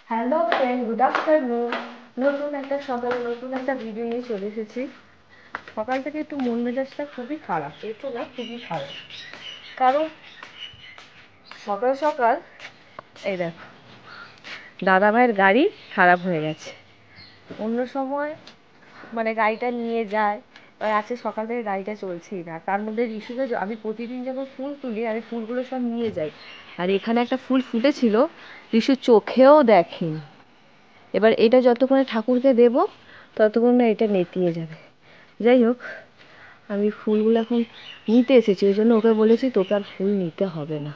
Hello friend, good afternoon. নতুন একটা সকালে নতুন একটা ভিডিও নিয়ে চলে এসেছি। সকাল থেকে একটু মন মেজাজটা খুবই খারাপ, একটু না খুবই খারাপ। কারণ সকাল সকাল এই দেখো দাদাভাইয়ের গাড়ি খারাপ হয়ে গেছে। অন্য সময় মানে গাড়িটা নিয়ে যায়, আর আজকে সকাল থেকে গাড়িটা চলছেই না। তার মধ্যে ঋষুকে আমি প্রতিদিন যখন ফুল তুলি আমি ফুলগুলো সব নিয়ে যাই, আর এখানে একটা ফুল ফুটেছিল ঋষু চোখেও দেখেনি। এবার এটা যতক্ষণে ঠাকুরকে দেব ততক্ষণ না এটা নেতিয়ে যাবে। যাই হোক, আমি ফুলগুলো এখন নিতে এসেছি, ওই জন্য ওকে বলেছি তোকে আর ফুল নিতে হবে না।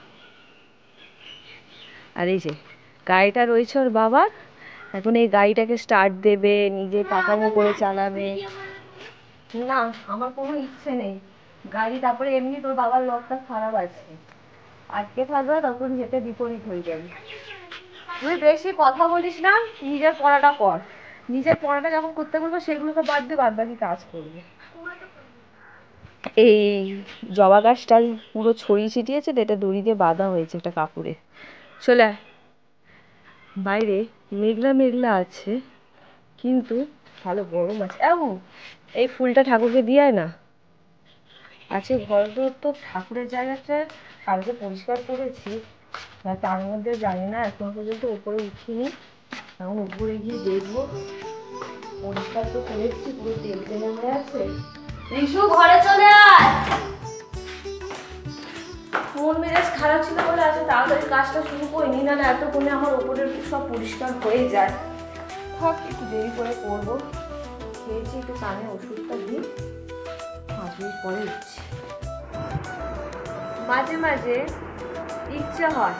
আর এই যে গাড়িটা রয়েছে ওর বাবার, এখন এই গাড়িটাকে স্টার্ট দেবে, নিজে পাকামো করে চালাবে। না, আমার কোনো ইচ্ছে নেই গাড়ি, তারপরে এমনি তোর বাবার লকটা খারাপ আছে, আজকে থাকবে তখন যেতে বিপরীত হয়ে যাবে। তুই বেশি কথা বলিস না, নিজের পড়াটা কর। নিজের পড়াটা যখন করতে বলবো সেগুলোকে বাদ দিয়ে বাদ বাকি কাজ করবে। এই জবা গাছটা পুরো ছড়িয়ে ছিটিয়েছে, এটা দড়ি দিয়ে বাঁধা হয়েছে একটা কাপড়ে। চলে আয়। বাইরে মেঘলা মেঘলা আছে কিন্তু ভালো গরম আছে। এই ফুলটা ঠাকুরকে দিয়ে আয় না। আজকে ঘর তো ঠাকুরের জায়গাটা কালকে পরিষ্কার করেছি, তার মধ্যে জানি না এখন পর্যন্ত উপরে উঠিনি। এখন উপরে গিয়ে দেখবো। পরিষ্কার তো করেছি, পুরো তেল তেলে হয়ে আছে। রিশু ঘরে চলে আয়। মন মেজাজ খারাপ ছিল বলে আজকে তাড়াতাড়ি কাজটা শুরু করিনি, না এতক্ষণে আমার উপরে সব পরিষ্কার হয়ে যায়। থাক, একটু দেরি করে করবো। খেয়েছি, একটু কানে ওষুধটা দিই, 5 মিনিট পরে উঠছি। মাঝে মাঝে ইচ্ছে হয়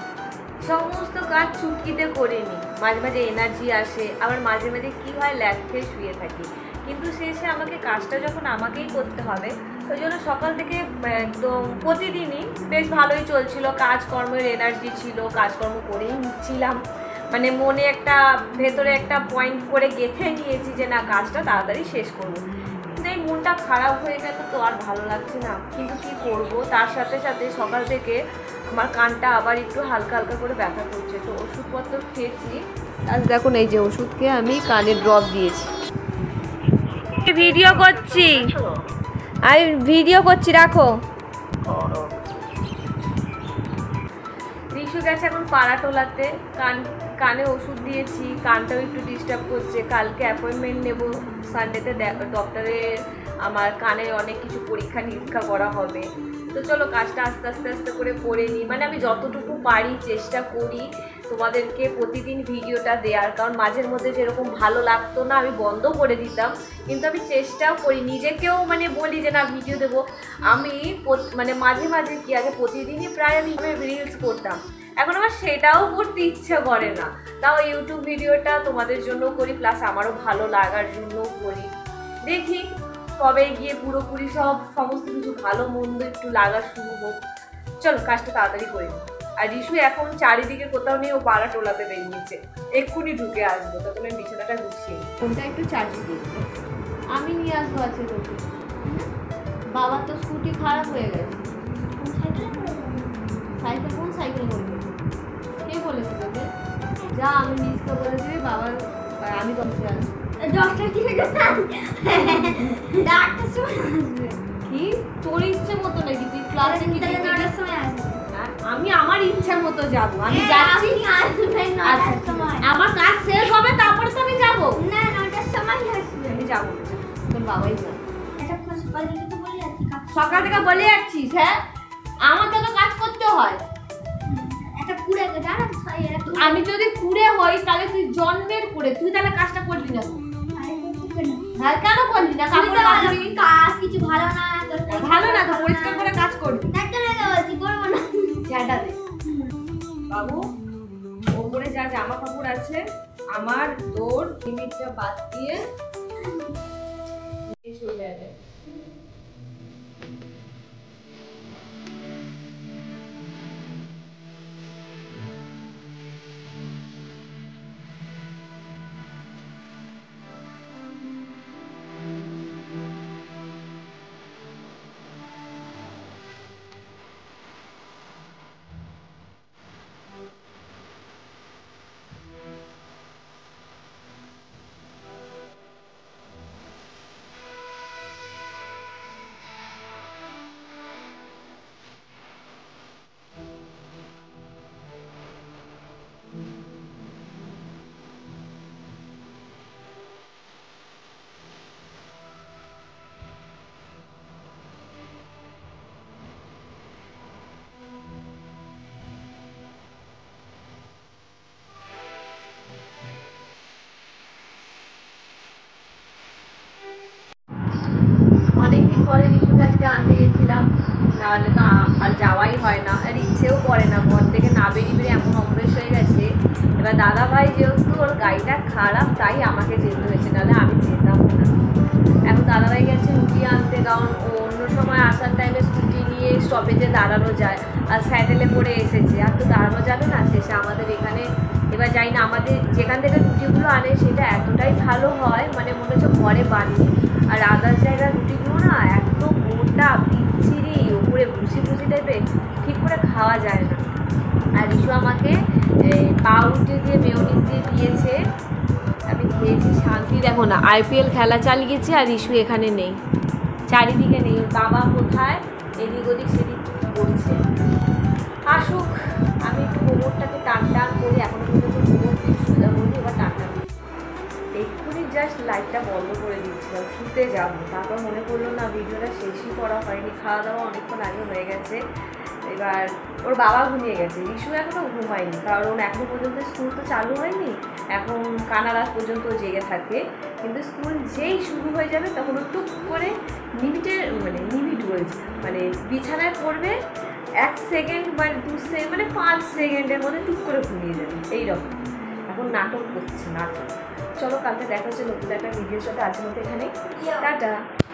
সমস্ত কাজ চুটকিতে করে নিই, মাঝে মাঝে এনার্জি আসে, আবার মাঝে মাঝে কি হয় ল্যাগ খেয়ে শুয়ে থাকি। কিন্তু শেষে আমাকে কাজটা যখন আমাকেই করতে হবে, ওই জন্য সকাল থেকে একদম প্রতিদিনই বেশ ভালোই চলছিল, কাজকর্মের এনার্জি ছিল, কাজকর্ম করেই নিচ্ছিলাম। মানে মনে একটা ভেতরে একটা পয়েন্ট করে গেঁথে নিয়েছি যে না কাজটা তাড়াতাড়ি শেষ করবো। কিন্তু এই মনটা খারাপ হয়ে গেল তো আর ভালো লাগছে না, কিন্তু কি করব। তার সাথে সাথে সকাল থেকে আমার কানটা আবার একটু হালকা হালকা করে ব্যথা করছে, তো ওষুধপত্র খেয়েছি। আজ দেখুন এই যে ওষুধ খেয়ে আমি কানে ড্রপ দিয়েছি। ভিডিও করছি, আমি ভিডিও করছি, রাখো। রিশু গেছে এখন পাড়া টোলাতে, কানে ওষুধ দিয়েছি, কানটাও একটু ডিস্টার্ব করছে। কালকে অ্যাপয়েন্টমেন্ট নেব সানডেতে, ডক্টরের আমার কানের অনেক কিছু পরীক্ষা নিরীক্ষা করা হবে। তো চলো কাজটা আস্তে আস্তে আস্তে করে নিই। মানে আমি যতটুকু পারি চেষ্টা করি তোমাদেরকে প্রতিদিন ভিডিওটা দেওয়ার, কারণ মাঝের মধ্যে যেরকম ভালো লাগতো না আমি বন্ধ করে দিতাম, কিন্তু আমি চেষ্টাও করি, নিজেকেও মানে বলি যে না ভিডিও দেবো। আমি মানে মাঝে মাঝে কি আগে প্রতিদিনই প্রায় আমি রিলস করতাম, এখন আমার সেটাও করতে ইচ্ছে করে না। তাও ইউটিউব ভিডিওটা তোমাদের জন্য করি, প্লাস আমারও ভালো লাগার জন্যও করি। দেখি কবে গিয়ে পুরোপুরি সমস্ত কিছু ভালো মন্দ একটু লাগা শুরু হোক। চলো কাজটা তাড়াতাড়ি করে নিই। আর রিশু এখন চারিদিকে কোথাও নেই, ও পাড়া টোলাতে বেরিয়েছে, এক্ষুনি ঢুকে আসবো, তখন আমি বিছানাটা গুছিয়ে ফোনটা একটু চার্জে দিই। আমি নিয়ে আসবো আছে তোকে। বাবার তো স্কুটি খারাপ হয়ে গেছে। সাইকেল কোন সাইকেল করবে? কে বলেছে তোকে? যা আমি নিজকে বলে দিবি বাবার, আমি কমতে আসবো। কি তোর ইচ্ছে মতো নাকি? তুই ক্লাসে কি 9টার সময় আসবি? আমি আমার ইচ্ছা মতো যাবো, আমি যাচ্ছি। আমার কাজ শেষ হবে তারপরে তো আমি যাবো। না 9টার সময় আসবে। আমি যাবো, তোর বাবাই যাবে। সকাল থেকে বলে যাচ্ছিস? হ্যাঁ, আমাকে তো কাজ করতে হয়। আমি যদি কুড়ে হই তাহলে তুই জন্মের কুড়ে, তুই তাহলে কাজটা করবি না। হ্যাঁ, কেন করবি না? কাজ কিছু ভালো না, ভালো না তো পরিষ্কার করে কাজ করবি। ঝাঁটা দে বাবু, ওপরে যা জামা কাপড় আছে আমার তোর লিমিটটা বাদ দিয়ে চলে যাবে। নাহলে তো আর যাওয়াই হয় না, আর ইচ্ছেও করে না, ঘর থেকে না বেরিয়ে এমন অভ্যেস হয়ে গেছে। এবার দাদাভাই যেহেতু ওর গাড়িটা খারাপ তাই আমাকে যেতে হয়েছে, নাহলে আমি যেতাম না। এখন দাদাভাই গেছে রুটি আনতে, কারণ ও অন্য সময় আসার টাইমে স্কুটি নিয়ে স্টপেজে দাঁড়ানো যায়, আর স্যান্ডেলে পরে এসেছে, আর তো দাঁড়ানো যাবে না। শেষে আমাদের এখানে এবার যাই না, আমাদের যেখান থেকে রুটিগুলো আনে সেটা এতটাই ভালো হয়, মানে মনে হচ্ছে ঘরে বানিয়ে। আর আদার্স জায়গার রুটিগুলো না এত মোটা বিচ্ছিরি, ওপরে ভুসি ভুসি টাইপের, ঠিক করে খাওয়া যায় না। আর রিশু আমাকে পাউরুটি দিয়ে মেয়োনিজ দিয়ে দিয়েছে, আমি খেয়েছি শান্তি। দেখো না, আইপিএল খেলা চালিয়েছে আর রিশু এখানে নেই, চারিদিকে নেই, ওর বাবা কোথায় এদিক ওদিক সেদিক করছে। আসুক, আমি একটু কোমরটাকে টান টান করি, এখনো পর্যন্ত কোমর দিয়ে সোজা করি, এবার টান টান এক্ষুনি জাস্ট লাইটটা বন্ধ করে দিচ্ছিলাম, শুতে যাবো, তারপর মনে করলো না ভিডিওটা শেষই করা হয়নি, খাওয়া দাওয়া অনেকক্ষণ আগে হয়ে গেছে। এবার ওর বাবা ঘুমিয়ে গেছে, রিশু এখনও ঘুমায়নি, কারণ এখনও পর্যন্ত স্কুল তো চালু হয়নি, এখন কানাডা পর্যন্ত জেগে থাকে। কিন্তু স্কুল যেই শুরু হয়ে যাবে তখন ও টুক করে লিমিট বলছে, মানে বিছানায় পড়বে 1 সেকেন্ড বা 2 সেকেন্ড, মানে 5 সেকেন্ডের মধ্যে টুক করে ঘুমিয়ে যাবে, এইরকম এখন নাটক করছে নাটক। চলো, কালকে দেখা হচ্ছে নতুন একটা ভিডিওর সাথে, আজকের মতো এখানে টাটা।